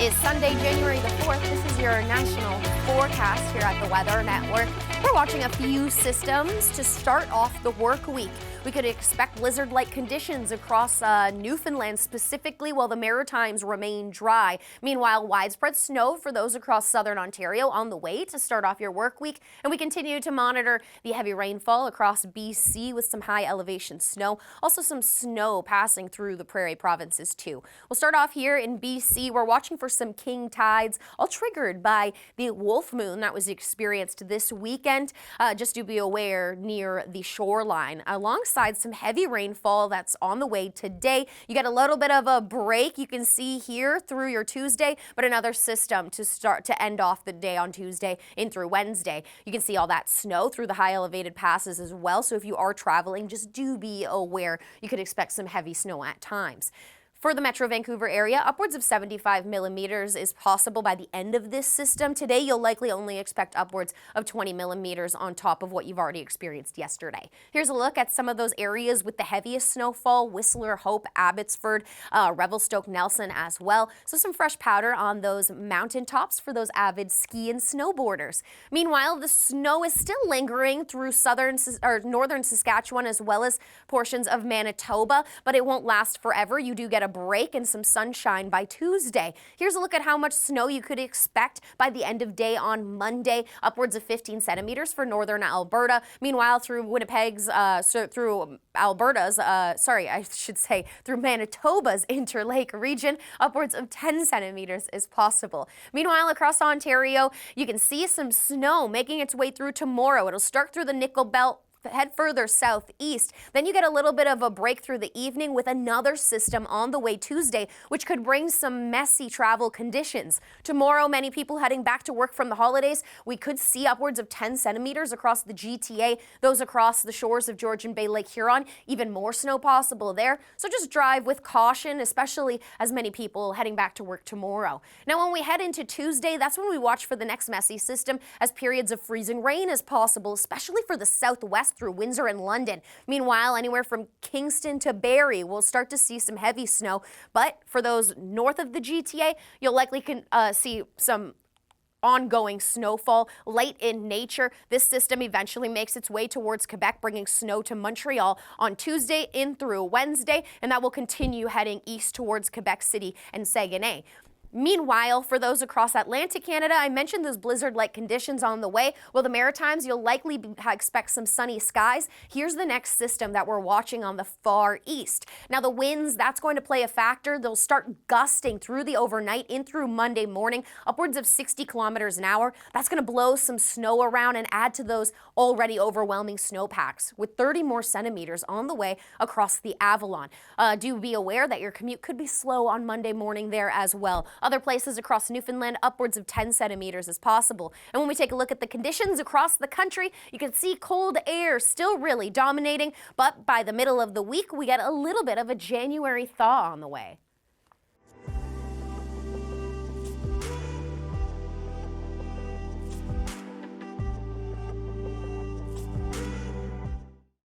is Sunday, January the 4th. This is your national forecast here at the Weather Network. We're watching a few systems to start off the work week. We could expect blizzard-like conditions across Newfoundland specifically, while the Maritimes remain dry. Meanwhile, widespread snow for those across southern Ontario on the way to start off your work week. And we continue to monitor the heavy rainfall across BC with some high elevation snow. Also some snow passing through the prairie provinces too. We'll start off here in BC. We're watching for some king tides, all triggered by the wolf moon that was experienced this weekend. Just to be aware near the shoreline. Alongside some heavy rainfall that's on the way today. You get a little bit of a break you can see here through your Tuesday, but another system to end off the day on Tuesday in through Wednesday. You can see all that snow through the high elevated passes as well. So if you are traveling, just do be aware. You could expect some heavy snow at times. For the Metro Vancouver area, upwards of 75 millimeters is possible by the end of this system. Today, you'll likely only expect upwards of 20 millimeters on top of what you've already experienced yesterday. Here's a look at some of those areas with the heaviest snowfall: Whistler, Hope, Abbotsford, Revelstoke, Nelson as well. So some fresh powder on those mountain tops for those avid ski and snowboarders. Meanwhile, the snow is still lingering through northern Saskatchewan as well as portions of Manitoba, but it won't last forever. You do get a break and some sunshine by Tuesday. Here's a look at how much snow you could expect by the end of day on Monday. Upwards of 15 centimeters for northern Alberta. Meanwhile, through through Manitoba's Interlake region, upwards of 10 centimeters is possible. Meanwhile, across Ontario, you can see some snow making its way through tomorrow. It'll start through the Nickel Belt, head further southeast. Then you get a little bit of a break through the evening with another system on the way Tuesday, which could bring some messy travel conditions. Tomorrow, many people heading back to work from the holidays. We could see upwards of 10 centimeters across the GTA, those across the shores of Georgian Bay, Lake Huron, even more snow possible there. So just drive with caution, especially as many people heading back to work tomorrow. Now, when we head into Tuesday, that's when we watch for the next messy system, as periods of freezing rain is possible, especially for the southwest through Windsor and London. Meanwhile, anywhere from Kingston to Barrie, we'll start to see some heavy snow. But for those north of the GTA, you'll likely see some ongoing snowfall, light in nature. This system eventually makes its way towards Quebec, bringing snow to Montreal on Tuesday in through Wednesday, and that will continue heading east towards Quebec City and Saguenay. Meanwhile, for those across Atlantic Canada, I mentioned those blizzard-like conditions on the way. Well, the Maritimes, you'll likely expect some sunny skies. Here's the next system that we're watching on the far east. Now, the winds, that's going to play a factor. They'll start gusting through the overnight in through Monday morning, upwards of 60 kilometers an hour. That's going to blow some snow around and add to those already overwhelming snowpacks, with 30 more centimeters on the way across the Avalon. Do be aware that your commute could be slow on Monday morning there as well. Other places across Newfoundland, upwards of 10 centimeters is possible. And when we take a look at the conditions across the country, you can see cold air still really dominating, but by the middle of the week, we get a little bit of a January thaw on the way.